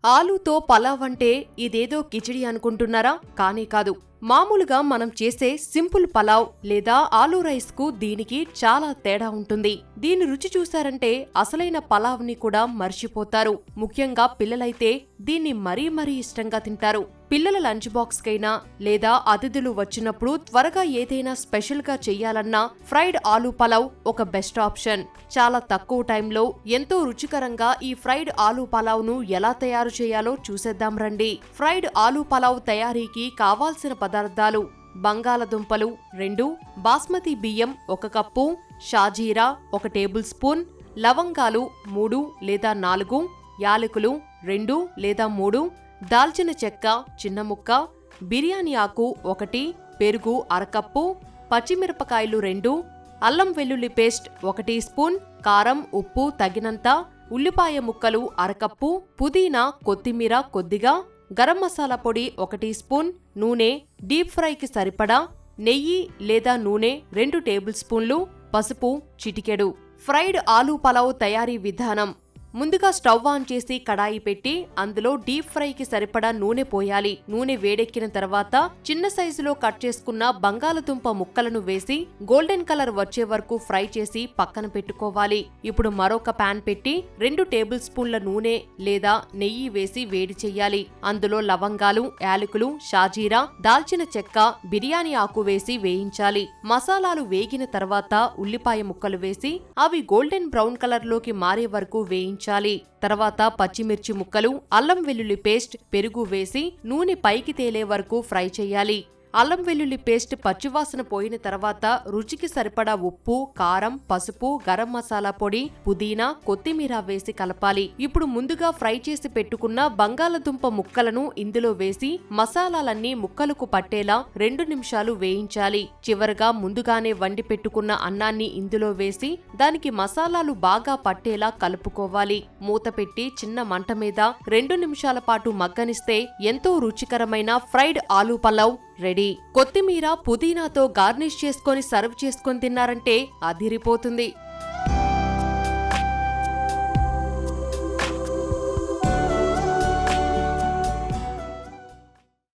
ఆలూతో పలావ్ అంటే ఇదేదో కిచిడి అనుకుంటున్నారా? కానీ కాదు. మామూలుగా మనం చేసే సింపుల్ పలావ్ లేదా ఆలూ రైస్ కు దీనికి చాలా తేడా ఉంటుంది. దీని రుచి చూశారంటే అసలైన పలావ్ని కూడా మర్చిపోతారు. ముఖ్యంగా పిల్లలైతే దీన్ని మరీ ఇష్టంగా తింటారు. పిల్లల లంచ్ బాక్స్ కైనా లేదా అతిథులు వచ్చినప్పుడు త్వరగా ఏదైనా స్పెషల్ గా చెయ్యాలన్నా ఫ్రైడ్ ఆలూ పలావ్ ఒక బెస్ట్ ఆప్షన్. చాలా తక్కువ టైంలో ఎంతో రుచికరంగా ఈ ఫ్రైడ్ ఆలూ పలావ్ ను ఎలా తయారు చేయాలో చూసేద్దాం రండి. ఫ్రైడ్ ఆలూ పలావ్ తయారీకి కావాల్సిన పదార్థాలు: బంగాళదుంపలు 2, బాస్మతి బియ్యం 1 కప్పు, షాజీరా 1 టేబుల్ స్పూన్, లవంగాలు 3 లేదా 4, యాలకులు 2 లేదా 3, దాల్చిన చెక్క చిన్న ముక్క, బిర్యానీ ఆకు 1, పెరుగు 1/2 కప్పు, పచ్చిమిరపకాయలు 2, అల్లం వెల్లుల్లి పేస్ట్ 1 టీ స్పూన్, కారం ఉప్పు తగినంత, ఉల్లిపాయ ముక్కలు 1/2 కప్పు, పుదీనా కొత్తిమీర కొద్దిగా, గరం మసాలా పొడి 1 టీ స్పూన్, నూనె, డీప్ ఫ్రైకి సరిపడా, నెయ్యి లేదా నూనె 2 టేబుల్ స్పూన్లు, పసుపు చిటికెడు. ఫ్రైడ్ ఆలూ పలావ్ తయారీ విధానం: ముందుగా స్టవ్ ఆన్ చేసి కడాయి పెట్టి అందులో డీప్ ఫ్రైకి సరిపడా నూనె పోయాలి. నూనె వేడెక్కిన తర్వాత చిన్న సైజులో కట్ చేసుకున్న బంగాళదుంప ముక్కలను వేసి గోల్డెన్ కలర్ వచ్చే వరకు ఫ్రై చేసి పక్కన పెట్టుకోవాలి. ఇప్పుడు మరొక పాన్ పెట్టి 2 టేబుల్ స్పూన్ల నూనె లేదా నెయ్యి వేసి వేడి చెయ్యాలి. అందులో లవంగాలు, యాలకులు, షాజీరా, దాల్చిన చెక్క, బిర్యానీ ఆకు వేసి వేయించాలి. మసాలాలు వేగిన తర్వాత ఉల్లిపాయ ముక్కలు వేసి అవి గోల్డెన్ బ్రౌన్ కలర్ లోకి మారే వరకు వేయించాలి. తర్వాత పచ్చిమిర్చి ముక్కలు, అల్లం వెల్లుల్లి పేస్ట్, పెరుగు వేసి నూనె పైకి తేలే వరకు ఫ్రై చేయాలి. అల్లం వెల్లుల్లి పేస్ట్ పచ్చివాసన పోయిన తర్వాత రుచికి సరిపడా ఉప్పు, కారం, పసుపు, గరం మసాలా పొడి, పుదీనా, కొత్తిమీర వేసి కలపాలి. ఇప్పుడు ముందుగా ఫ్రై చేసి పెట్టుకున్న బంగాళదుంప ముక్కలను ఇందులో వేసి మసాలాలన్నీ ముక్కలకు పట్టేలా 2 నిమిషాలు వేయించాలి. చివరగా ముందుగానే వండి పెట్టుకున్న అన్నాన్ని ఇందులో వేసి దానికి మసాలాలు బాగా పట్టేలా కలుపుకోవాలి. మూత పెట్టి చిన్న మంట మీద 2 నిమిషాల పాటు మగ్గనిస్తే ఎంతో రుచికరమైన ఫ్రైడ్ ఆలూ పలావ్ రెడీ. కొత్తిమీర, పుదీనాతో గార్నిష్ చేసుకొని సర్వ్ చేసుకొని తిన్నారంటే అదిరిపోతుంది.